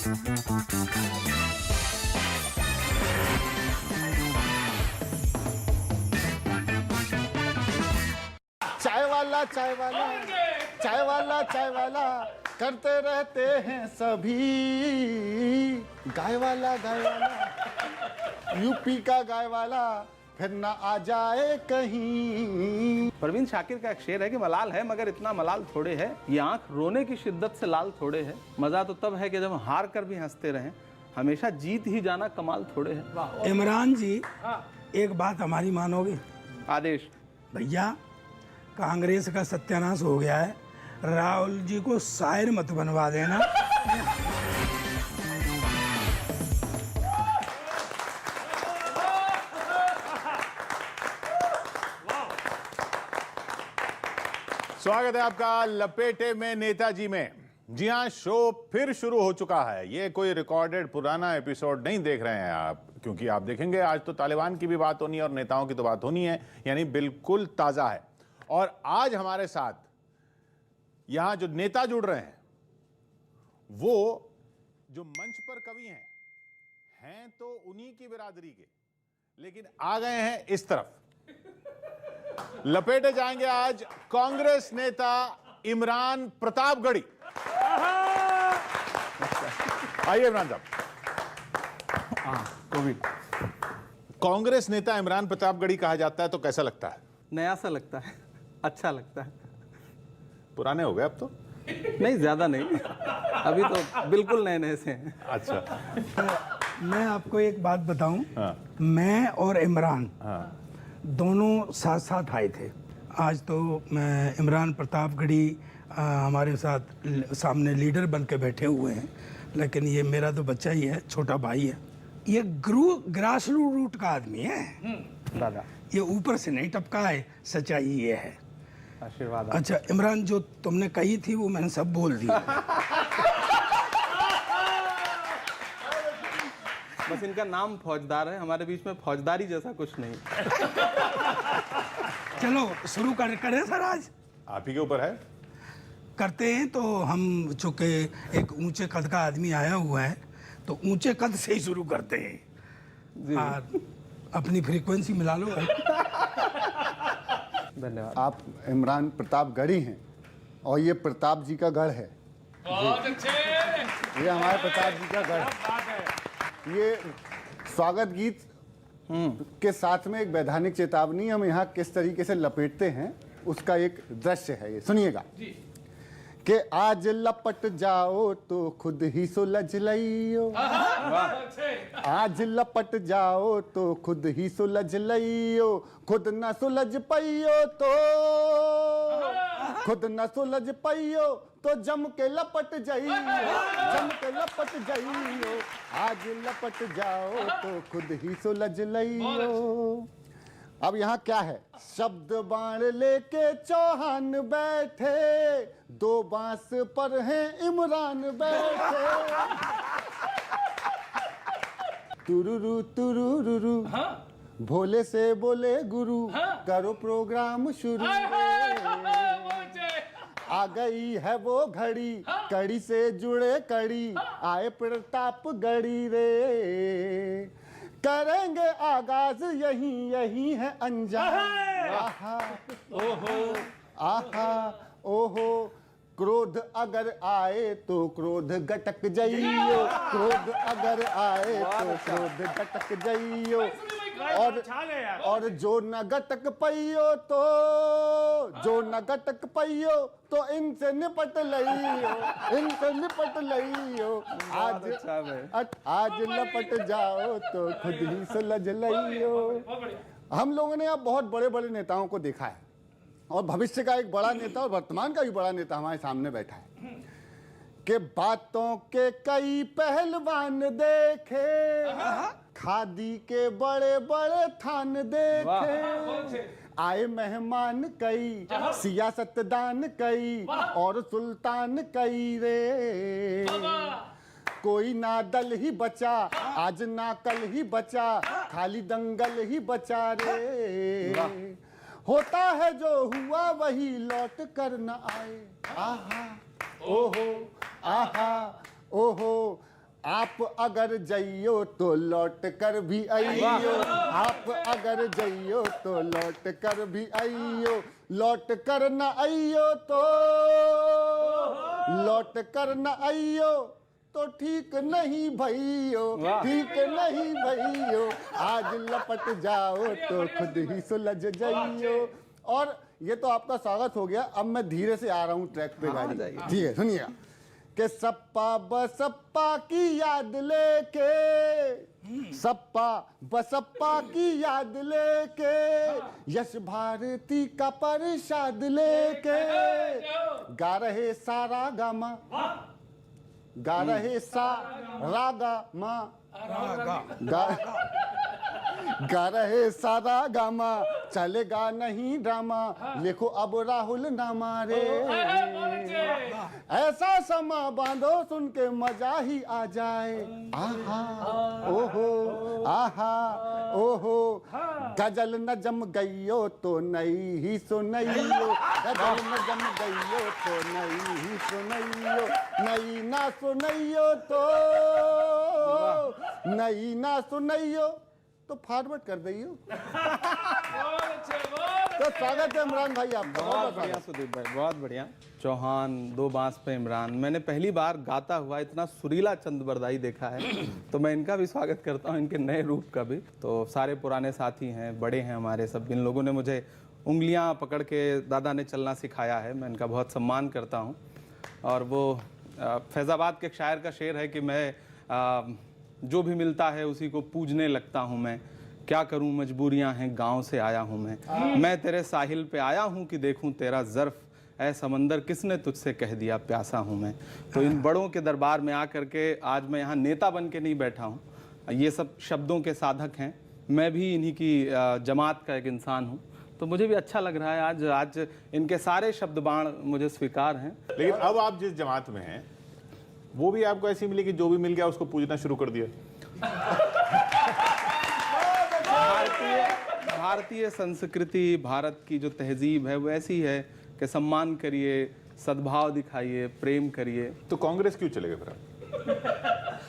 चाय वाला चाय वाला चाय वाला चाय वाला करते रहते हैं सभी। गाय वाला यूपी का गाय वाला फिर ना आ जाए कहीं। परवीन शाकिर का एक शेर है कि मलाल है मगर इतना मलाल थोड़े है, ये आंख रोने की शिद्दत से लाल थोड़े है। मजा तो तब है कि जब हार कर भी हंसते रहें, हमेशा जीत ही जाना कमाल थोड़े है। इमरान जी, एक बात हमारी मानोगे? आदेश। भैया, कांग्रेस का सत्यानाश हो गया है, राहुल जी को शायर मत बनवा देना। स्वागत है आपका लपेटे में नेताजी में। जी हां, शो फिर शुरू हो चुका है। ये कोई रिकॉर्डेड पुराना एपिसोड नहीं देख रहे हैं आप, क्योंकि आप देखेंगे आज तो तालिबान की भी बात होनी है और नेताओं की तो बात होनी है, यानी बिल्कुल ताजा है। और आज हमारे साथ यहां जो नेता जुड़ रहे हैं वो जो मंच पर कवि हैं तो उन्हीं की बिरादरी के, लेकिन आ गए हैं इस तरफ। लपेटे जाएंगे आज कांग्रेस नेता इमरान प्रतापगढ़ी। आइए इमरान साहब। कोविड। कांग्रेस नेता इमरान प्रतापगढ़ी कहा जाता है तो कैसा लगता है? नया सा लगता है, अच्छा लगता है। पुराने हो गए अब तो? नहीं, ज्यादा नहीं, अभी तो बिल्कुल नए नए से हैं। अच्छा। मैं आपको एक बात बताऊं, हाँ। मैं और इमरान दोनों साथ साथ आए थे। आज तो इमरान प्रतापगढ़ी हमारे साथ सामने लीडर बन के बैठे हुए हैं, लेकिन ये मेरा तो बच्चा ही है, छोटा भाई है। ये ग्रास रूट का आदमी है दादा, ये ऊपर से नहीं टपका है, सच्चाई ये है। आशीर्वाद। अच्छा इमरान, जो तुमने कही थी वो मैंने सब बोल दिया। बस इनका नाम फौजदार है, हमारे बीच में फौजदारी जैसा कुछ नहीं। चलो शुरू करें सर। आज आप ही के ऊपर है। करते हैं तो हम, चूंकि एक ऊंचे कद का आदमी आया हुआ है तो ऊंचे कद से ही शुरू करते हैं। और अपनी फ्रीक्वेंसी मिला लो। धन्यवाद। आप इमरान प्रतापगढ़ी हैं और ये प्रताप जी का गढ़ है। बहुत अच्छे। ये हमारे प्रताप जी का गढ़ है। ये स्वागत गीत के साथ में एक वैधानिक चेतावनी हम यहाँ किस तरीके से लपेटते हैं उसका एक दृश्य है, ये सुनिएगा। कि आज लपट जाओ तो खुद ही सुलझ लियो, आज लपट जाओ तो खुद ही सुलझ लियो, खुद न सुलझ पाइयो तो, खुद न सुलझ पाइयो तो जम के लपट जाइयो, जम के लपट जाइयो, आज लपट जाओ तो खुद ही सुलझ लियो। अब यहाँ क्या है? शब्द बाण लेके चौहान बैठे, दो बांस पर हैं इमरान बैठे। तुरुरु तुरुरु, भोले से बोले गुरु, करो प्रोग्राम शुरू। आ गई है वो घड़ी, कड़ी से जुड़े कड़ी, आए प्रतापगढ़ी रे। करेंगे आगाज यही यही है अंजाम। आहा ओहो, आहा ओहो, क्रोध अगर आए तो क्रोध गटक जाइयो, क्रोध अगर आए तो क्रोध गटक जाइयो। और जो न गटक पाइयो तो, जो न गटक पाइयो तो इनसे निपट लियो, इनसे निपट लियो। आज लपट जाओ तो खुद ही सुलझ लियो। हम लोगों ने अब बहुत बड़े बड़े नेताओं को देखा है और भविष्य का एक बड़ा नेता और वर्तमान का भी बड़ा नेता हमारे सामने बैठा है कि बातों के कई पहलवान देखे, खादी के बड़े बड़े थान देखे, आए मेहमान कई, सियासतदान कई और सुल्तान कई रे। कोई ना दल ही बचा, आज ना कल ही बचा, खाली दंगल ही बचा रे। होता है जो हुआ वही लौट कर न आए। आहा ओहो, आहा ओहो, आप अगर जइयो तो लौट कर भी आइयो, आप अगर जइयो तो लौट कर भी आइयो, लौट कर न आइयो तो, लौट कर न आइयो तो ठीक नहीं भइयो, ठीक नहीं भइयो, आज लपट जाओ तो खुद ही सुलझ जाइयो। और ये तो आपका स्वागत हो गया, अब मैं धीरे से आ रहा हूँ ट्रैक पे गाड़ी, ठीक है सुनिएगा। कि सप्पा बसप्पा की याद लेके, सप्पा बसप्पा की याद लेके, यश भारती का प्रसाद लेके, गा रहे सारा गामा, गा रहे सारा गामा, गा रहे सारा गामा, चलेगा नहीं ड्रामा, लिखो अब राहुल नामा रे। ऐसा समा बांधो सुन के मजा ही आ जाए, आहा ओहो, आहा ओहो, गजल न जम गइयो तो नई ही सुनइयो, गजल न जम गइयो तो नई ही सुनइयो, नई ना सुनइयो तो, नई ना सुनइयो तो फॉरवर्ड कर दइयो। तो स्वागत है इमरान भाई आपका। बहुत बढ़िया सुदीप भाई, बहुत बढ़िया। चौहान, दो बांस पे इमरान, मैंने पहली बार गाता हुआ इतना सुरीला चंद बरदाई देखा है, तो मैं इनका भी स्वागत करता हूँ, इनके नए रूप का भी। तो सारे पुराने साथी हैं, बड़े हैं हमारे सब, इन लोगों ने मुझे उंगलियां पकड़ के दादा ने चलना सिखाया है, मैं इनका बहुत सम्मान करता हूँ। और वो फैज़ाबाद के एक शायर का शेर है कि मैं जो भी मिलता है उसी को पूजने लगता हूँ मैं, क्या करूँ मजबूरियाँ हैं गांव से आया हूँ मैं तेरे साहिल पे आया हूँ कि देखूँ तेरा ज़र्फ़, ऐ समंदर किसने तुझसे कह दिया प्यासा हूँ मैं। तो इन बड़ों के दरबार में आकर के आज मैं यहाँ नेता बन के नहीं बैठा हूँ, ये सब शब्दों के साधक हैं, मैं भी इन्हीं की जमात का एक इंसान हूँ, तो मुझे भी अच्छा लग रहा है आज इनके सारे शब्द बाण मुझे स्वीकार हैं। लेकिन अब आप जिस जमात में हैं वो भी आपको ऐसी मिली कि जो भी मिल गया उसको पूजना शुरू कर दिया? भारतीय संस्कृति, भारत की जो तहजीब है वो ऐसी है कि सम्मान करिए, सद्भाव दिखाइए, प्रेम करिए। तो कांग्रेस क्यों चले गए फिर आप?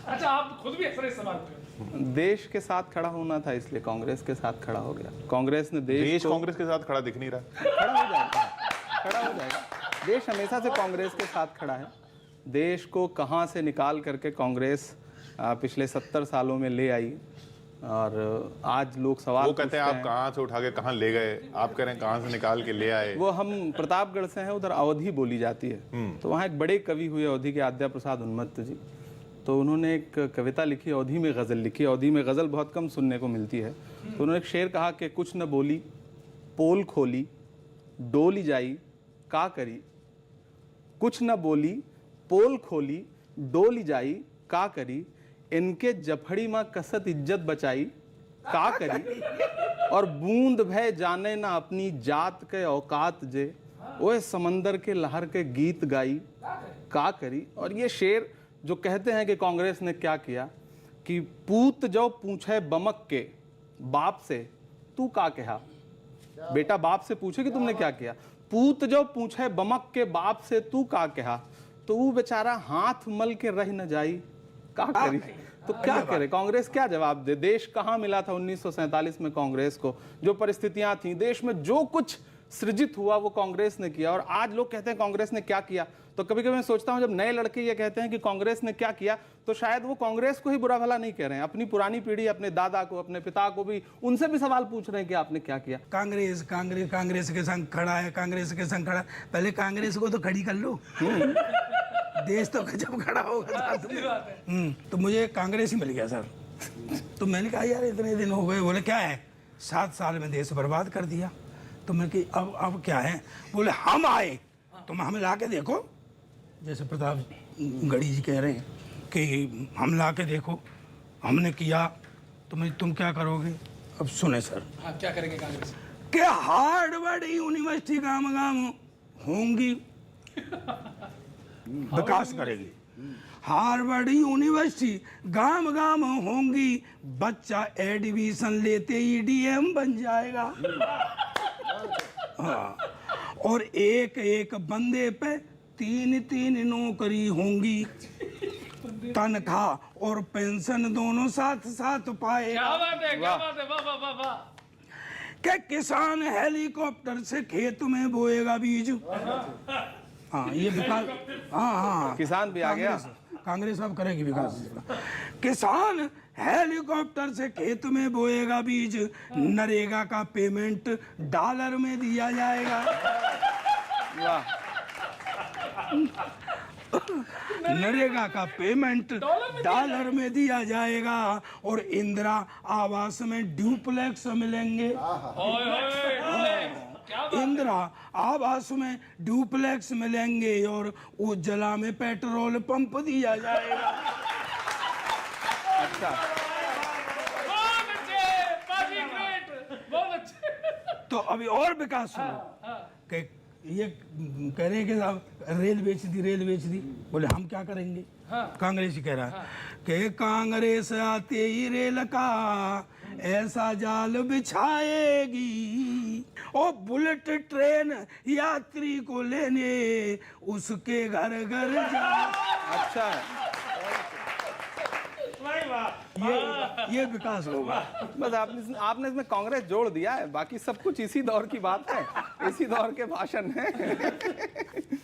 अच्छा, आप खुद भी अक्सर इस सवाल पे। देश के साथ खड़ा होना था इसलिए कांग्रेस के साथ खड़ा हो गया। कांग्रेस ने देश कांग्रेस के साथ खड़ा दिख नहीं रहा। खड़ा हो जाएगा, खड़ा हो जाएगा। देश हमेशा से कांग्रेस के साथ खड़ा है। देश को कहां से निकाल करके कांग्रेस पिछले 70 सालों में ले आई, और आज लोग सवाल वो कहते हैं आप कहां से उठा के कहां ले गए, आप कह रहे हैं कहां से निकाल के ले आए। वो हम प्रतापगढ़ से हैं, उधर अवधी बोली जाती है, तो वहाँ एक बड़े कवि हुए अवधी के, आद्या प्रसाद उन्मत्त जी, तो उन्होंने एक कविता लिखी, अवधी में गज़ल लिखी। अवधी में गज़ल बहुत कम सुनने को मिलती है, तो उन्होंने एक शेर कहा कि कुछ न बोली पोल खोली डोली जाई का करी, कुछ न बोली पोल खोली डोली जाई का करी, इनके जफड़ी माँ कसत इज्जत बचाई का करी, और बूंद भय जाने ना अपनी जात के औकात जे, ओए समंदर के लहर के गीत गाई का करी। और ये शेर जो कहते हैं कि कांग्रेस ने क्या किया कि पूत जो पूछे बमक के बाप से तू का कहा, बेटा बाप से पूछे कि तुमने क्या किया, पूत जो पूछे बमक के बाप से तू का कहा, तो वो बेचारा हाथ मल के रह न जाई का करी। तो क्या करे कांग्रेस, क्या जवाब दे। देश कहाँ मिला था 1947 में कांग्रेस को, जो परिस्थितियां थी देश में, जो कुछ सृजित हुआ वो कांग्रेस ने किया। और आज लोग कहते हैं कांग्रेस ने क्या किया, तो कभी कभी मैं सोचता हूं जब नए लड़के ये कहते हैं कि कांग्रेस ने क्या किया, तो शायद वो कांग्रेस को ही बुरा भला नहीं कह रहे हैं, अपनी पुरानी पीढ़ी, अपने दादा को, अपने पिता को भी, उनसे भी सवाल पूछ रहे हैं कि आपने क्या किया। कांग्रेस कांग्रेस कांग्रेस के संग खड़ा है, कांग्रेस के संग खड़ा, पहले कांग्रेस को तो खड़ी कर लो, देश तो जब खड़ा होगा। तो मुझे कांग्रेस ही मिल गया सर। तो मैंने कहा यार इतने दिन हो गए, बोले क्या है 7 साल में देश बर्बाद कर दिया। तो मैं कि अब क्या है, बोले हम आए तुम हमें ला के देखो, जैसे प्रताप गढ़ी जी कह रहे हैं कि हम ला के देखो, हमने किया तुम क्या करोगे। अब सुने सर, हाँ, क्या करेंगे कांग्रेस कि हार्वर्ड यूनिवर्सिटी गांव गांव होंगी, विकास करेगी। हार्वर्ड यूनिवर्सिटी गांव गांव होंगी, बच्चा एडमिशन लेते ही डीएम बन जाएगा। हाँ, और एक एक बंदे पे 3-3 नौकरी होंगी। तनख्वाह और पेंशन दोनों साथ साथ पाए। क्या बात है, क्या बात है, वाह वाह वाह वाह। क्या किसान हेलीकॉप्टर से खेत में बोएगा बीज? हाँ, ये विकास। हाँ हाँ, किसान भी आ गया। कांग्रेस अब करेगी विकास। किसान हेलीकॉप्टर से खेत में बोएगा बीज, नरेगा का पेमेंट डॉलर में दिया जाएगा। वाह, नरेगा का पेमेंट डॉलर में दिया जाएगा और इंदिरा आवास में ड्यूप्लेक्स मिलेंगे। ओए ओए ओए, क्या बात। इंदिरा आवास में ड्यूप्लेक्स मिलेंगे और उज्ज्वला में पेट्रोल पंप दिया जाएगा। अच्छा, बहुत अच्छे, काफी ग्रेट, बहुत अच्छे। तो अभी और विकास हुआ कि ये कह रहे हैं कि साहब रेल बेच दी। बोले हम क्या करेंगे? कांग्रेस ही कह रहा है कि कांग्रेस आते ही रेल का ऐसा जाल बिछाएगी और बुलेट ट्रेन यात्री को लेने उसके घर घर जा। अच्छा, ये विकास होगा। बस आपने इसमें कांग्रेस जोड़ दिया है, बाकी सब कुछ इसी दौर की बात है, इसी दौर के भाषण है।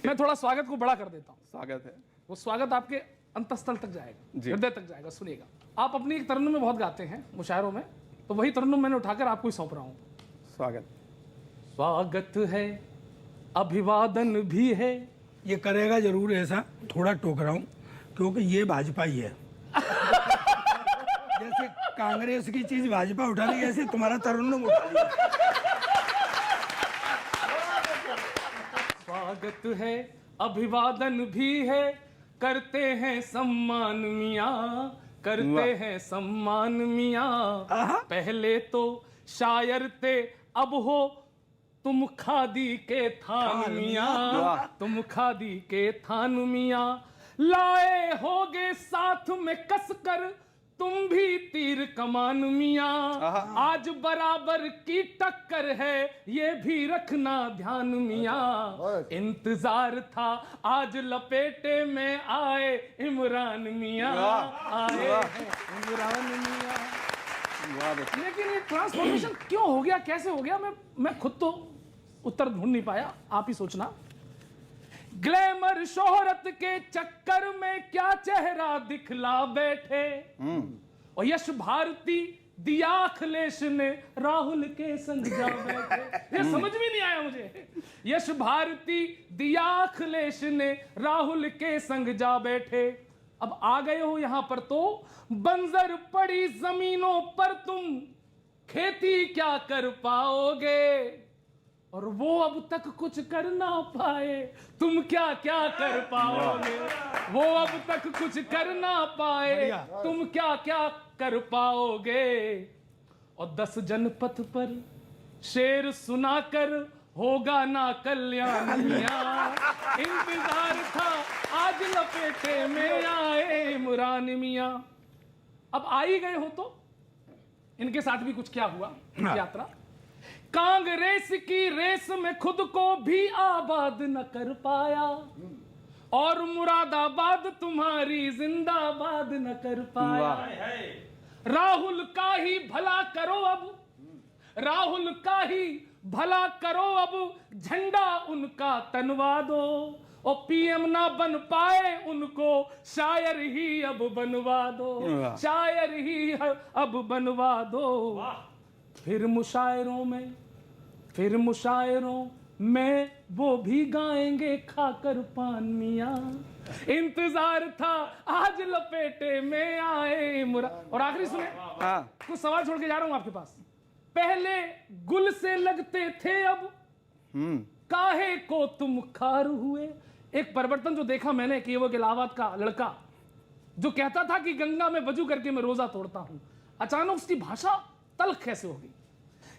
मैं थोड़ा स्वागत को बड़ा कर देता हूँ। स्वागत है। वो स्वागत आपके अंतस्थल तक जाएगा, हृदय तक जाएगा। सुनिएगा, आप अपनी एक तरन्नुम में बहुत गाते हैं मुशायरों में, तो वही तरन्नुम मैंने उठाकर आपको ही सौंप रहा हूँ। स्वागत। स्वागत है, अभिवादन भी है। ये करेगा जरूर ऐसा, थोड़ा टोक रहा हूँ क्योंकि ये भाजपा ही है। जैसे कांग्रेस की चीज भाजपा उठा ली, ऐसे तुम्हारा तरन्नुम उठा लिया। स्वागत है, अभिवादन भी है, करते हैं सम्मान मियाँ, करते हैं सम्मान मियाँ। पहले तो शायर थे, अब हो तुम खादी के थान मियाँ, तुम खादी के थान मियाँ। लाए होगे साथ में कसकर तुम भी तीर कमान मियाँ, आज बराबर की टक्कर है ये भी रखना ध्यान मियाँ। इंतजार था आज लपेटे में आए इमरान मियाँ, आए हैं इमरान मियाँ। लेकिन ये ट्रांसफॉर्मेशन क्यों हो गया, कैसे हो गया, मैं खुद तो उत्तर ढूंढ नहीं पाया, आप ही सोचना। ग्लैमर शोहरत के चक्कर में क्या चेहरा दिखला बैठे, और यश भारती दिया अखिलेश ने राहुल के संग जा बैठे। ये समझ भी नहीं आया मुझे। यश भारती दिया अखिलेश ने राहुल के संग जा बैठे। अब आ गए हो यहां पर तो बंजर पड़ी जमीनों पर तुम खेती क्या कर पाओगे, और वो अब तक कुछ कर ना पाए, तुम क्या क्या कर पाओगे। वो अब तक कुछ कर ना पाए, तुम क्या क्या कर पाओगे। और 10 जनपथ पर शेर सुनाकर होगा ना कल्याण मियाँ। इंतजार था आज लपेटे में आए इमरान मियाँ। अब आ ही गए हो तो इनके साथ भी कुछ क्या हुआ यात्रा। कांग्रेस की रेस में खुद को भी आबाद न कर पाया, और मुरादाबाद तुम्हारी जिंदाबाद न कर पाया। राहुल का ही भला करो अब, राहुल का ही भला करो अब, झंडा उनका तनवा दो, और पीएम ना बन पाए उनको शायर ही अब बनवा दो, शायर ही अब बनवा दो। फिर मुशायरों में वो भी गाएंगे खाकर पान मियाँ। इंतजार था आज लपेटे में आए और आखिरी सुने, कुछ सवाल छोड़ के जा रहा हूं आपके पास। पहले गुल से लगते थे अब काहे को तुम खार हुए। एक परिवर्तन जो देखा मैंने कि वो इलाहाबाद का लड़का जो कहता था कि गंगा में वजू करके मैं रोजा तोड़ता हूं, अचानक उसकी भाषा तल्ख कैसे होगी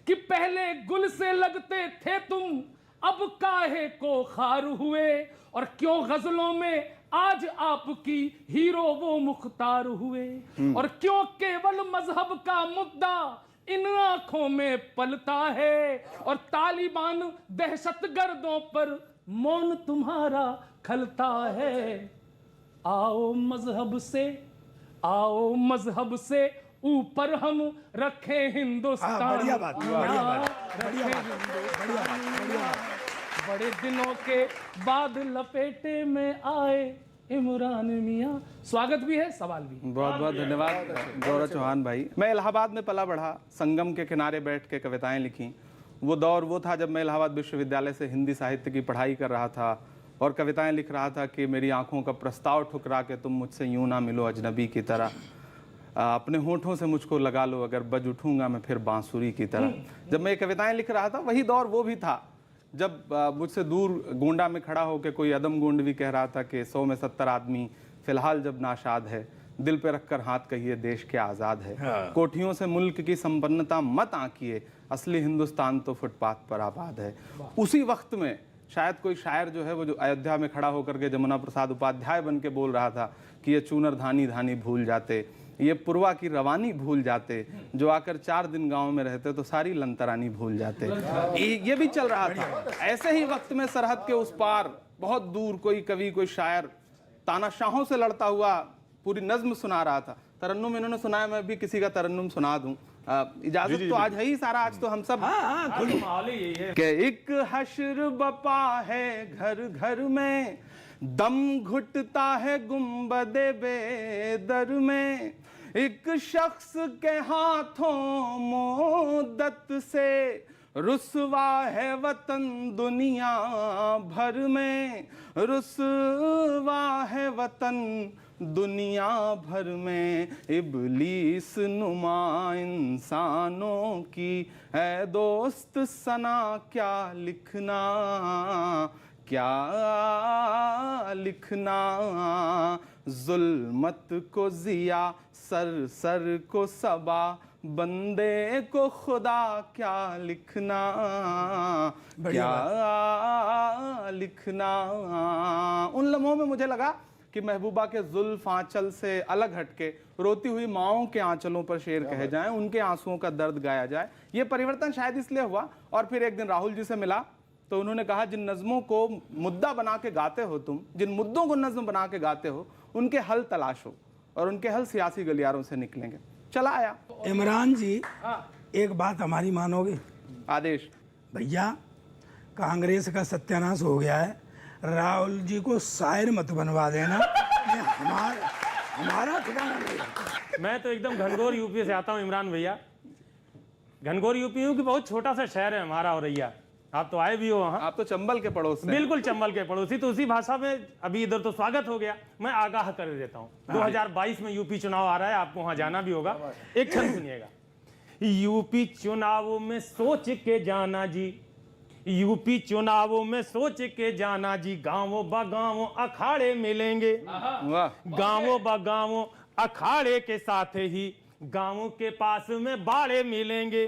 कि पहले गुल से लगते थे तुम अब काहे को खार हुए, और क्यों गजलों में आज आपकी हीरो वो मुख्तार हुए, और क्यों केवल मजहब का मुद्दा इन आंखों में पलता है, और तालिबान दहशतगर्दों पर मौन तुम्हारा खलता है। आओ मजहब से ऊपर हम रखे हिंदुस्तान। बढ़िया बात, बढ़िया बात, बढ़िया बात, बढ़िया बात। बड़े दिनों के बाद लपेटे में आए इमरान मियाँ। स्वागत भी है, सवाल भी। बहुत बहुत धन्यवाद गौरव चौहान भाई। मैं इलाहाबाद में पला बढ़ा, संगम के किनारे बैठ के कविताएं लिखी। वो दौर वो था जब मैं इलाहाबाद विश्वविद्यालय से हिंदी साहित्य की पढ़ाई कर रहा था और कविताएं लिख रहा था कि मेरी आंखों का प्रस्ताव ठुकरा के तुम मुझसे यूं ना मिलो अजनबी की तरह, अपने होठों से मुझको लगा लो अगर बज उठूंगा मैं फिर बांसुरी की तरह। जब मैं ये कविताएं लिख रहा था वही दौर वो भी था जब मुझसे दूर गोंडा में खड़ा होकर कोई अदम गोंडवी कह रहा था कि 100 में 70 आदमी फिलहाल जब नाशाद है, दिल पे रखकर हाथ कहिए देश के आज़ाद है। कोठियों से मुल्क की संपन्नता मत आंकिए, असली हिंदुस्तान तो फुटपाथ पर आबाद है। उसी वक्त में शायद कोई शायर जो है वो जो अयोध्या में खड़ा होकर के जमुना प्रसाद उपाध्याय बन के बोल रहा था कि ये चूनर धानी धानी भूल जाते, ये पुरवा की रवानी भूल जाते, जो आकर 4 दिन गांव में रहते तो सारी लंतरानी भूल जाते। ये भी चल रहा था। ऐसे ही वक्त में सरहद के उस पार बहुत दूर कोई कवि, कोई शायर तानाशाहों से लड़ता हुआ पूरी नज्म सुना रहा था। तरन्नुम इन्होंने सुनाया, मैं भी किसी का तरन्नुम सुना दूं। इजाजत तो आज है ही सारा, आज तो हम सब के एक हश्र बपा है घर घर में, दम घुटता है गुंबदे बेदर में, एक शख्स के हाथों मोदत से रुसवा है वतन दुनिया भर में, रुसवा है वतन दुनिया भर में। इबलीस नुमा इंसानों की है दोस्त सना क्या लिखना, क्या लिखना, जुल्मत को जिया सर सर को सबा, बंदे को खुदा क्या लिखना, क्या लिखना। उन लम्हों में मुझे लगा कि महबूबा के जुल्फ आंचल से अलग हटके रोती हुई माओं के आंचलों पर शेर कहे जाएं, उनके आंसुओं का दर्द गाया जाए। ये परिवर्तन शायद इसलिए हुआ। और फिर एक दिन राहुल जी से मिला तो उन्होंने कहा, जिन नज़मों को मुद्दा बना के गाते हो तुम, जिन मुद्दों को नज़्म बना के गाते हो, उनके हल तलाशो और उनके हल सियासी गलियारों से निकलेंगे। चला आया। इमरान जी, एक बात हमारी मानोगे? आदेश। भैया, कांग्रेस का सत्यानाश हो गया है, राहुल जी को शायर मत बनवा देना। ये हमारा ठिकाना नहीं। मैं तो एकदम घनघोर यूपी से आता हूँ इमरान भैया। घनघोर यूपी हूँ कि बहुत छोटा सा शहर है हमारा औरैया। आप तो आए भी हो वहाँ। आप तो चंबल के पड़ोसी। बिल्कुल चंबल के पड़ोसी। तो उसी भाषा में अभी इधर तो स्वागत हो गया, मैं आगाह कर देता हूँ। 2022 में यूपी चुनाव आ रहा है, आपको वहाँ जाना भी होगा। एक क्षण सुनिएगा। यूपी चुनावों में सोच के जाना जी, यूपी चुनावों में सोच के जाना जी, गांवों बगावों अखाड़े मिलेंगे, गांवों बगावों अखाड़े के साथ ही गांवों के पास में बाड़े मिलेंगे।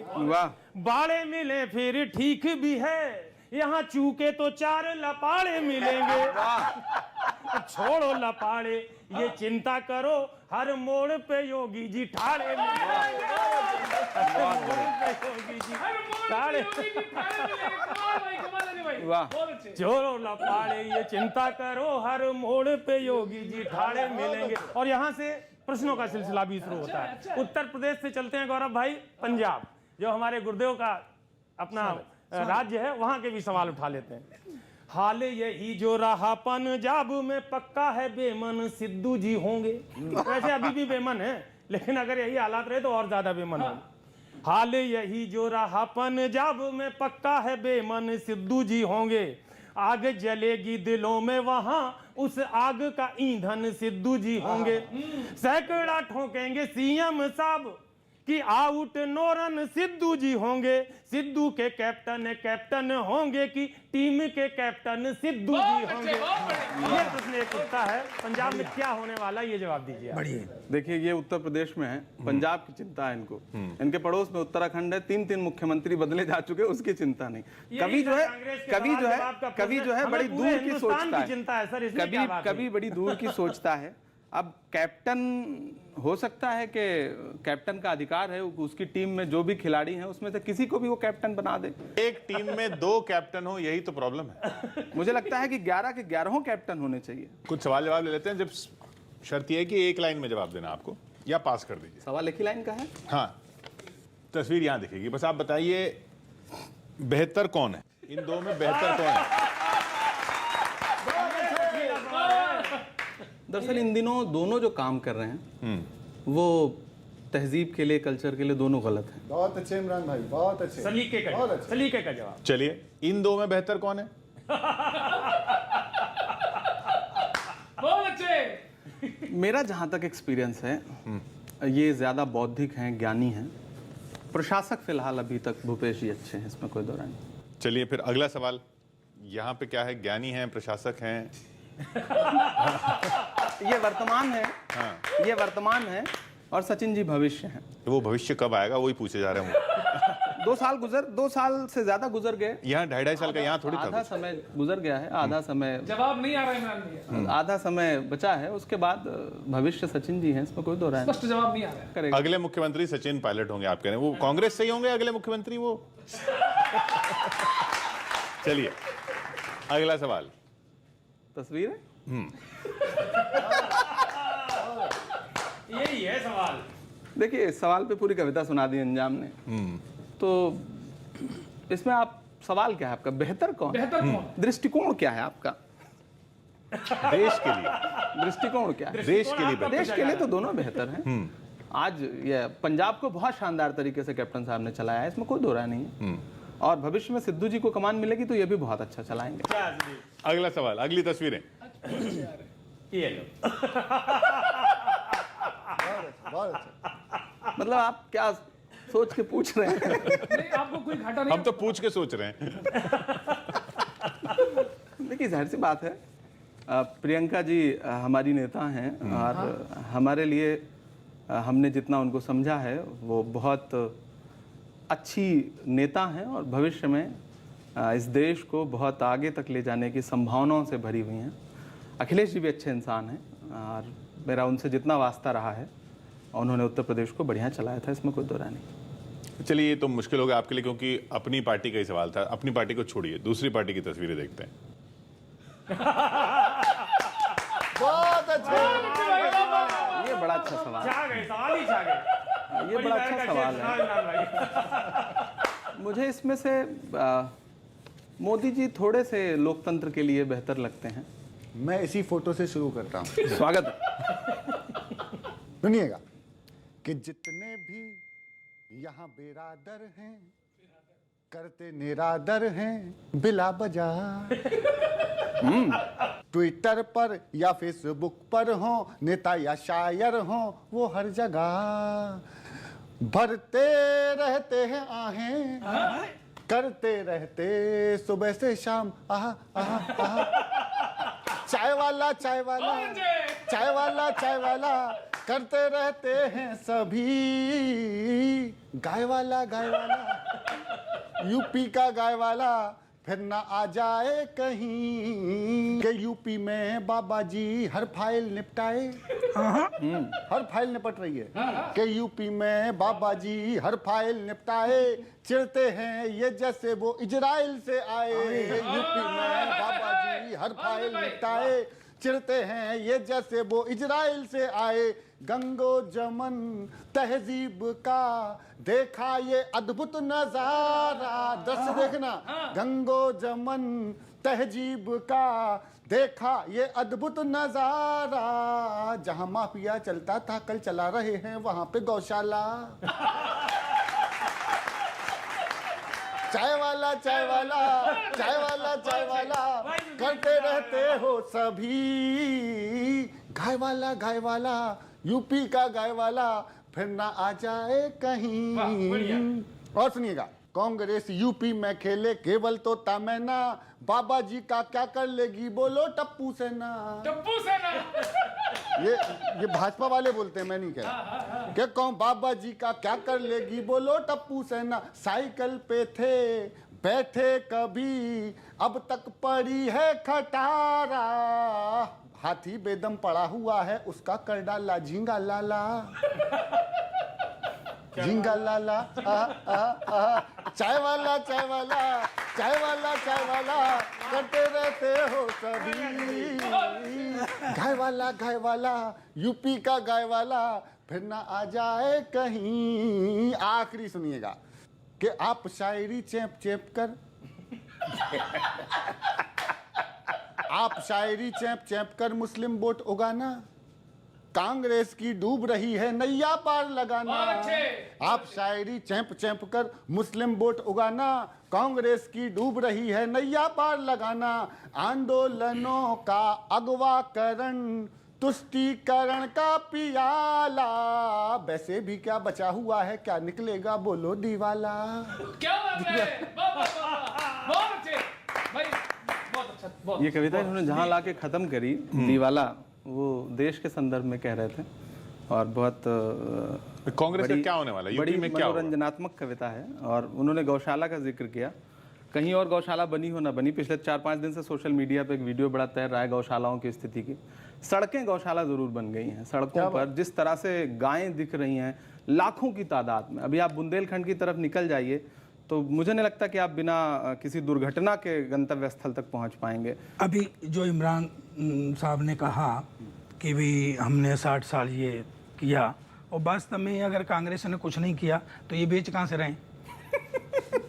बाड़े मिले फिर ठीक भी है, यहाँ चूके तो 4 लपाड़े मिलेंगे। छोड़ो लपाड़े, ये चिंता करो, हर मोड़ पे योगी जी ठाड़े मिलेंगे। योगी जी ठाड़े। छोड़ो लपाड़े, ये चिंता करो, हर मोड़ पे योगी जी ठाड़े मिलेंगे। और यहाँ से प्रश्नों का सिलसिला भी शुरू होता है। उत्तर प्रदेश से चलते हैं गौरव भाई, पंजाब, जो हमारे गुरुदेव का अपना राज्य है, वहां के भी सवाल उठा लेते हैं। हाल यही जो रहा पंजाब में, पक्का है बेमन सिद्धू जी होंगे। वैसे अभी भी बेमन है, लेकिन अगर यही हालात रहे तो और ज्यादा बेमन होंगे। हाल यही जो रहा पंजाब में, पक्का है बेमन सिद्धू जी होंगे। आग जलेगी दिलों में वहां, उस आग का ईंधन सिद्धू जी होंगे। सैकड़ा ठोकेंगे सीएम साहब कि आउट नो रन सिद्धू जी होंगे। सिद्धू के कैप्टन होंगे कि टीम के कैप्टन सिद्धू जी होंगे। ये प्रश्न एक उठता है, पंजाब में क्या होने वाला है, ये जवाब दीजिए। बढ़िया। देखिए, ये उत्तर प्रदेश में है, पंजाब की चिंता है इनको। इनके पड़ोस में उत्तराखंड है, 3 मुख्यमंत्री बदले जा चुके, उसकी चिंता नहीं। कभी जो है बड़ी दूर की सोचता है, कभी बड़ी दूर की सोचता है। अब कैप्टन हो सकता है कि कैप्टन का अधिकार है, उसकी टीम में जो भी खिलाड़ी हैं उसमें से किसी को भी वो कैप्टन बना दे। एक टीम में 2 कैप्टन हो, यही तो प्रॉब्लम है। मुझे लगता है कि 11 के 11 कैप्टन होने चाहिए। कुछ सवाल जवाब ले लेते हैं। जब शर्त यह है कि एक लाइन में जवाब देना आपको, या पास कर दीजिए। सवाल एक ही लाइन का है। हाँ, तस्वीर यहां दिखेगी, बस आप बताइए बेहतर कौन है, इन दो में बेहतर कौन है? दरअसल इन दिनों दोनों जो काम कर रहे हैं वो तहजीब के लिए, कल्चर के लिए दोनों गलत हैं। बहुत अच्छे इमरान भाई, बहुत अच्छे, सलीके का बहुत जवाब, अच्छे। सलीके का जवाब। चलिए, इन दो में बेहतर कौन है? बहुत अच्छे। मेरा जहाँ तक एक्सपीरियंस है, ये ज़्यादा बौद्धिक हैं, ज्ञानी हैं। प्रशासक फिलहाल अभी तक भूपेश जी अच्छे हैं, इसमें कोई दो राय नहीं। चलिए फिर अगला सवाल, यहाँ पे क्या है, ज्ञानी हैं, प्रशासक हैं, ये वर्तमान है, हाँ, ये वर्तमान है, और सचिन जी भविष्य हैं। तो वो भविष्य कब आएगा वही पूछे जा रहे हूँ। 2 साल से ज्यादा गुजर गए। यहाँ 2.5 साल का, यहाँ थोड़ी आधा था। समय गुजर गया है, आधा समय, जवाब नहीं आ रहा है इमरान भैया, आधा समय बचा है। उसके बाद भविष्य सचिन जी हैं, इसमें कोई दो राय नहीं। स्पष्ट जवाब नहीं आ रहा है। करेगा। अगले मुख्यमंत्री सचिन पायलट होंगे आप कह रहे हैं, वो कांग्रेस से ही होंगे अगले मुख्यमंत्री वो? चलिए अगला सवाल। तस्वीर है, यही है सवाल। देखिए सवाल पे पूरी कविता सुना दी अंजाम ने। तो इसमें आप, सवाल क्या है आपका, बेहतर कौन, बेहतर कौन? दृष्टिकोण क्या है आपका, देश के लिए, दृष्टिकोण क्या है? देश के लिए देश के लिए तो दोनों बेहतर हैं। आज ये पंजाब को बहुत शानदार तरीके से कैप्टन साहब ने चलाया है, इसमें कोई दो राय नहीं है। और भविष्य में सिद्धू जी को कमान मिलेगी तो ये भी बहुत अच्छा चलाएंगे। अगला सवाल, अगली तस्वीरें। ये लो। बहुत अच्छे। मतलब आप क्या सोच के पूछ रहे हैं? नहीं, आपको कोई घाटा नहीं। हम तो पूछ के सोच रहे हैं। देखिए जाहिर सी बात है, प्रियंका जी हमारी नेता हैं, और हमारे लिए हमने जितना उनको समझा है वो बहुत अच्छी नेता हैं, और भविष्य में इस देश को बहुत आगे तक ले जाने की संभावनाओं से भरी हुई हैं। अखिलेश जी भी अच्छे इंसान हैं, और मेरा उनसे जितना वास्ता रहा है, उन्होंने उत्तर प्रदेश को बढ़िया चलाया था, इसमें कोई दो राय नहीं। चलिए ये तो मुश्किल हो गया आपके लिए, क्योंकि अपनी पार्टी का ही सवाल था। अपनी पार्टी को छोड़िए, दूसरी पार्टी की तस्वीरें देखते हैं। बहुत अच्छे। ये बड़ा अच्छा सवाल है, छा गए, सवाल ही छा गए। ये बड़ा अच्छा सवाल है। मुझे इसमें से मोदी जी थोड़े से लोकतंत्र के लिए बेहतर लगते हैं। मैं इसी फोटो से शुरू करता हूँ। स्वागत है। सुनिएगा कि जितने भी यहाँ बेरादर हैं, करते निरादर हैं बिला बजा। ट्विटर पर या फेसबुक पर हो, नेता या शायर हो, वो हर जगह भरते रहते हैं आहें, करते रहते सुबह से शाम आहा आहा आहा। चाय वाला चाय वाला, चाय वाला चाय वाला, करते रहते हैं सभी। गाय वाला गाय वाला, यूपी का गाय वाला, फिर ना आ जाए कहीं के यूपी में बाबा जी हर फाइल निपटाए। हर फाइल निपट रही है कि यूपी में बाबा जी हर फाइल निपटाए। चिढ़ते हैं ये जैसे वो इजराइल से आए। यूपी में बाबा जी हर फाइल निपटाए। चिढ़ते हैं ये जैसे वो इजराइल से आए। गंगो जमन तहजीब का देखा ये अद्भुत नजारा। दृश्य देखना, गंगो जमन तहजीब का देखा ये अद्भुत नजारा। जहां माफिया चलता था कल चला रहे हैं वहां पे गौशाला। चाय वाला चाय वाला, चाय वाला चाय वाला, करते रहते हो सभी। गाय वाला, यूपी का गाय वाला, फिर ना आ जाए कहीं। और सुनिएगा, कांग्रेस यूपी में खेले केवल तो तमन्ना। बाबा जी का क्या कर लेगी बोलो टप्पू सेना। टप्पू सेना। ये भाजपा वाले बोलते हैं, मैं नहीं कह रहा। क्या कौन बाबा जी का क्या कर लेगी बोलो टप्पू सेना। साइकिल पे थे बैठे कभी, अब तक पड़ी है खटारा। हाथी बेदम पड़ा हुआ है उसका कर डाला झींगा लाला। झींगा लाला चाय वाला चाय वाला करते रहते हो सभी। गाय वाला यूपी का गाय वाला फिर ना आ जाए कहीं। आखिरी सुनिएगा कि आप शायरी चेप चेप कर आप शायरी चेप चेप कर मुस्लिम वोट उगाना, कांग्रेस की डूब रही है नैया पार लगाना। आप शायरी चेप चेप कर मुस्लिम वोट उगाना, कांग्रेस की डूब रही है नैया पार लगाना। आंदोलनों का अगवाकरण, तुष्टीकरण का पियाला, वैसे भी क्या बचा हुआ है, क्या निकलेगा बोलो दीवाला। क्या बात है, बहुत अच्छे भाई, बहुत अच्छा, बहुत ये कविता इन्होंने जहाँ ला के ख़त्म करी, दीवाला, वो देश के संदर्भ में कह रहे थे और बहुत कांग्रेस का क्या होने वाला है, बड़ी यूपी में क्या होगा? मनोरंजनात्मक कविता है। और उन्होंने गौशाला का जिक्र किया। कहीं और गौशाला बनी हो ना बनी, पिछले 4-5 दिन से सोशल मीडिया पे एक वीडियो बड़ा तैर रहा है गौशालाओं की स्थिति की। सड़कें गौशाला जरूर बन गई हैं। सड़कों पर जिस तरह से गायें दिख रही हैं लाखों की तादाद में। अभी आप बुंदेलखंड की तरफ निकल जाइए तो मुझे नहीं लगता कि आप बिना किसी दुर्घटना के गंतव्य स्थल तक पहुंच पाएंगे। अभी जो इमरान साहब ने कहा कि भी हमने 60 साल ये किया, और वास्तव में अगर कांग्रेस ने कुछ नहीं किया तो ये बेच कहाँ से रहे?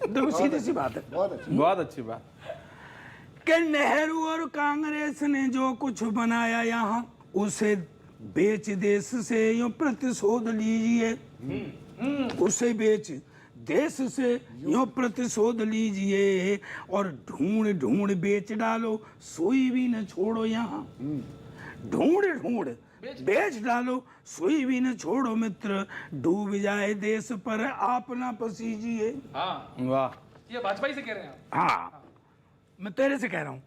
देखो सीधी सी बात है। बहुत अच्छी बात कि नेहरू और कांग्रेस ने जो कुछ बनाया यहाँ, उसे बेच देश से यूं प्रतिशोध लीजिए। उसे बेच देश से यूं प्रतिशोध लीजिए, और ढूंढ ढूंढ बेच डालो, सुई भी न छोड़ो यहाँ। ढूंढ ढूंढ बेच डालो, सुई भी न छोड़ो मित्र, डूब जाए देश पर आप ना पसीजिए। हाँ, वाह। ये वाजपेयी से कह रहे हैं आप। हाँ, मैं तेरे से कह रहा हूँ।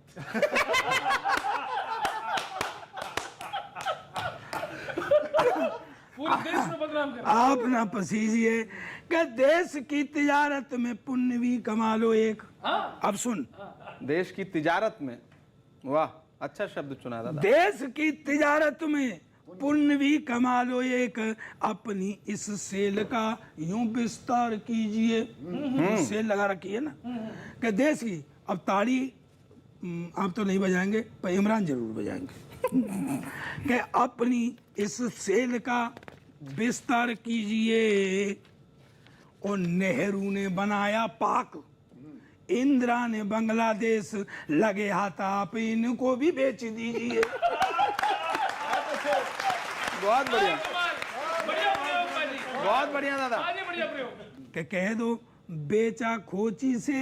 पूरे देश में बदनाम कर आप ना पसीजिए कि देश की तिजारत में पुण्य भी कमा लो एक। अब सुन, देश की तिजारत में, वाह अच्छा शब्द चुना दादा। देश की तिजारत में पुण्य भी कमा लो एक, अपनी इस सेल का यूं विस्तार कीजिए। सेल लगा रखी है ना कि देश की। अब ताड़ी आप तो नहीं बजाएंगे पर इमरान जरूर बजाएंगे कि अपनी इस सेल का विस्तार कीजिए। और नेहरू ने बनाया पाक, इंदिरा ने बांग्लादेश, लगे हाथ आप इनको भी बेच दीजिए। बहुत बढ़िया, बढ़िया प्रयोग भाई, बहुत बढ़िया दादा। आगे बढ़िया प्रयोग। कि कह दो बेचा खोची से,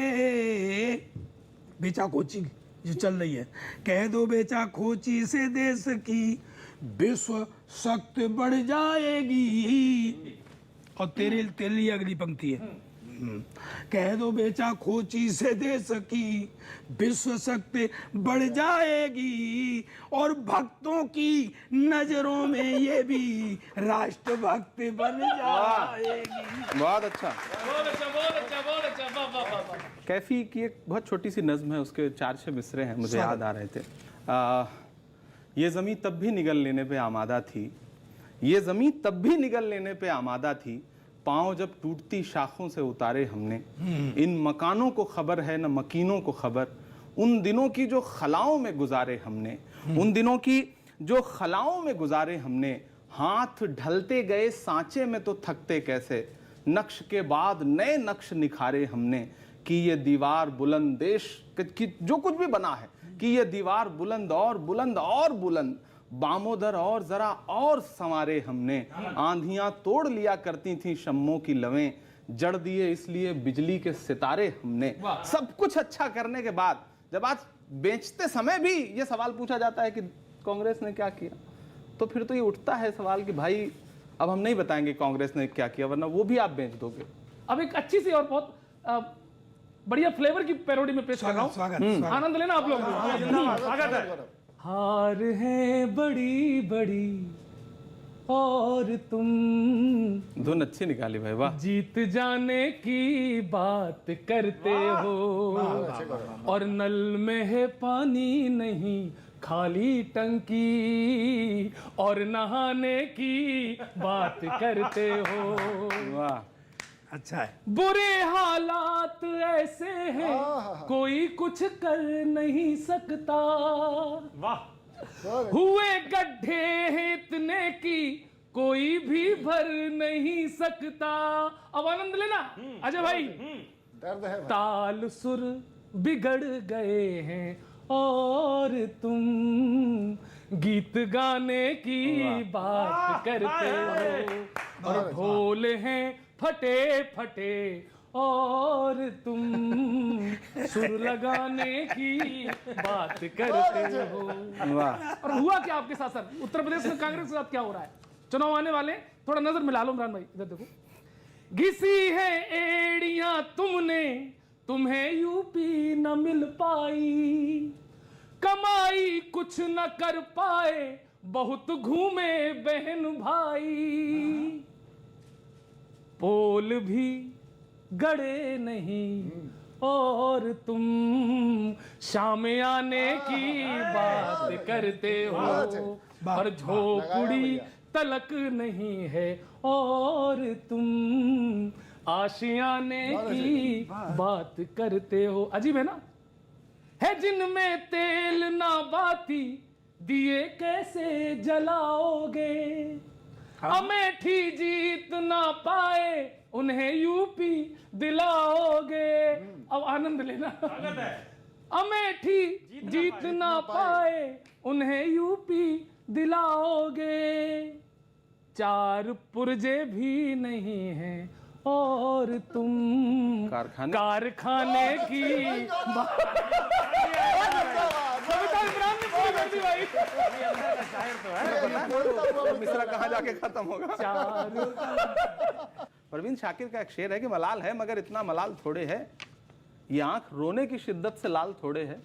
बेचा खोची जो चल रही है, कह दो बेचा खोची से देश की विश्व शक्ति बढ़ जाएगी। और तेरे लिए अगली पंक्ति है, कह दो बेचा खोची से देश की विश्व शक्ति बढ़ जाएगी, और भक्तों की नजरों में ये भी राष्ट्रभक्ति बन जाएगी। बहुत अच्छा। बहुत अच्छा, बहुत अच्छा, बहुत अच्छा, वाह वाह वाह वाह। कैफी की एक बहुत छोटी सी नज्म है, उसके 4-6 मिसरे हैं, मुझे याद आ रहे थे। ये ज़मीं तब भी निगल लेने पे आमादा थी, ये ज़मीं तब भी निगल लेने पे आमादा थी, पाँव जब टूटती शाखों से उतारे हमने। इन मकानों को खबर है न मकीनों को खबर, उन दिनों की जो खलाओं में गुजारे हमने, उन दिनों की जो खलाओं में गुजारे हमने। हाथ ढलते गए सांचे में तो थकते कैसे, नक्श के बाद नए नक्श निखारे हमने। कि ये दीवार बुलंद देश की जो कुछ भी बना है, कि ये दीवार बुलंद और बुलंद और बुलंद, बामोदर और जरा और संवारे हमने। आंधियां तोड़ लिया करती थी शम्मों की लवें, जड़ दिए इसलिए बिजली के सितारे हमने। सब कुछ अच्छा करने के बाद जब आज बेचते समय भी ये सवाल पूछा जाता है कि कांग्रेस ने क्या किया, तो फिर तो ये उठता है सवाल कि भाई अब हम नहीं बताएंगे कांग्रेस ने क्या किया, वरना वो भी आप बेच दोगे। अब एक अच्छी सी और बहुत बढ़िया फ्लेवर की पैरोडी में पेश कर रहा हूँ। स्वागत। आनंद लेना आप लोग। स्वागत है। हार है बड़ी बड़ी और तुम धुन अच्छी निकाली भाई, वाह। जीत जाने की बात करते हो, और नल में है पानी नहीं खाली टंकी, और नहाने की बात करते हो। वाह। अच्छा है। बुरे हालात ऐसे हैं कोई कुछ कर नहीं सकता, वाह, हुए गड्ढे हैं इतने की कोई भी भर नहीं सकता। अब आनंद लेना अजय भाई। दर्द है भाई। ताल सुर बिगड़ गए हैं और तुम गीत गाने की बात करते हो, और ढोल हैं फटे फटे और तुम सुर लगाने की बात करते हो। वाह। और हुआ क्या आपके साथ सर? उत्तर प्रदेश में कांग्रेस के साथ क्या हो रहा है? चुनाव आने वाले, थोड़ा नजर मिला लो इमरान भाई, इधर देखो। घिसी है एड़ियां तुमने, तुम्हें यूपी न मिल पाई, कमाई कुछ न कर पाए, बहुत घूमे बहन भाई, पोल भी गड़े नहीं और तुम शाम आने की बात करते हो, और झोपड़ी तलक नहीं है और तुम आशियाने की बात करते हो। अजीब है ना? है जिनमें तेल ना बाती, दिए कैसे जलाओगे, अमेठी जीत ना पाए, उन्हें यूपी दिलाओगे। अब आनंद लेना। अमेठी जीत ना पाए, उन्हें यूपी दिलाओगे, चार पुर्जे भी नहीं हैं और तुम कारखाने की कविता इमरान ने पूरी कर दी भाई। मिश्रा कहाँ जाके खत्म होगा। चार परवीन शाकिर का एक शेर है कि मलाल है मगर इतना मलाल थोड़े है, ये आंख रोने की शिद्दत से लाल थोड़े है,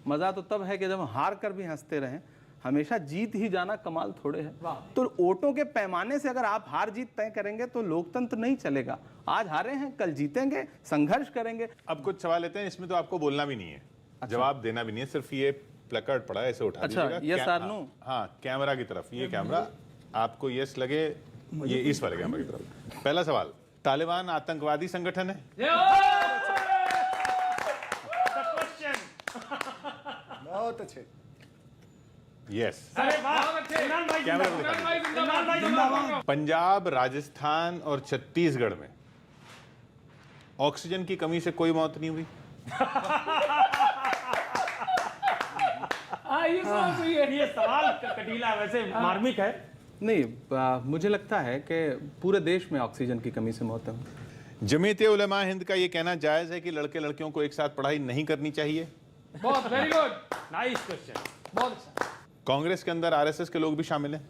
मजा तो तब है कि जब हार कर भी हंसते रहें, हमेशा जीत ही जाना कमाल थोड़े है। तो वोटों के पैमाने से अगर आप हार जीत तय करेंगे तो लोकतंत्र नहीं चलेगा। आज हारे हैं, कल जीतेंगे, संघर्ष करेंगे। अब कुछ सवाल लेते हैं, इसमें तो आपको बोलना भी नहीं है, जवाब देना भी नहीं है, सिर्फ ये प्लैकार्ड पड़ा है, ऐसे उठा दीजिएगा। yes or no? हाँ, कैमरा की तरफ, ये कैमरा आपको यस लगे, ये इस वाले कैमरा की तरफ। पहला सवाल, तालिबान आतंकवादी संगठन है? बहुत अच्छे। यस। अरे वाह, इमरान भाई कैमरा को जिंदाबाद। दिखा दीजिए। इमरान भाई जिंदाबाद। पंजाब, राजस्थान और छत्तीसगढ़ में ऑक्सीजन की कमी से कोई मौत नहीं हुई? ये सवाल कटीला है, वैसे मार्मिक है। नहीं, मुझे लगता है कि पूरे देश में ऑक्सीजन की कमी से मौतें हुई। जमीयत उलमा हिंद का ये कहना जायज है कि लड़के लड़कियों को एक साथ पढ़ाई नहीं करनी चाहिए? बहुत वेरी गुड, नाइस क्वेश्चन। बहुत अच्छा। कांग्रेस के अंदर आरएसएस के लोग भी शामिल हैं?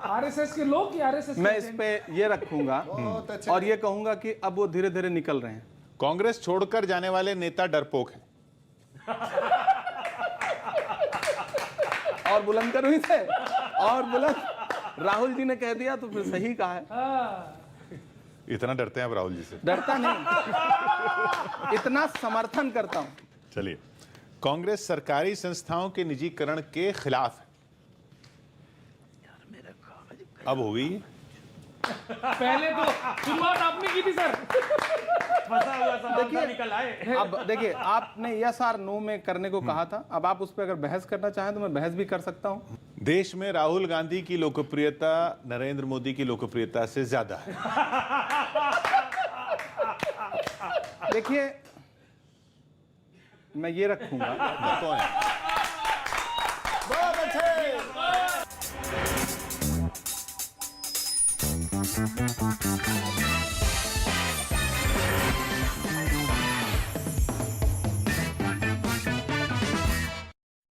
आरएसएस के लोग की आरएसएस मैं इस पे ये रखूंगा बहुत अच्छे। और ये कहूंगा कि अब वो धीरे धीरे निकल रहे हैं। कांग्रेस छोड़कर जाने वाले नेता डरपोक हैं? और बुलंद करूं इसे और बुलंद। राहुल जी ने कह दिया तो फिर सही कहा है। इतना डरते हैं आप राहुल जी से? डरता नहीं, इतना समर्थन करता हूं। चलिए, कांग्रेस सरकारी संस्थाओं के निजीकरण के खिलाफ है, अब हो गई? पहले तो शुरुआत आपने की थी सर। फंसा हुआ सवाल था, निकल आए। अब देखिए, आपने यस और नो में करने को कहा था, अब आप उस पर अगर बहस करना चाहें तो मैं बहस भी कर सकता हूं। देश में राहुल गांधी की लोकप्रियता नरेंद्र मोदी की लोकप्रियता से ज्यादा है। देखिए, मैं ये रखूंगा, कौन है? बहुत अच्छे।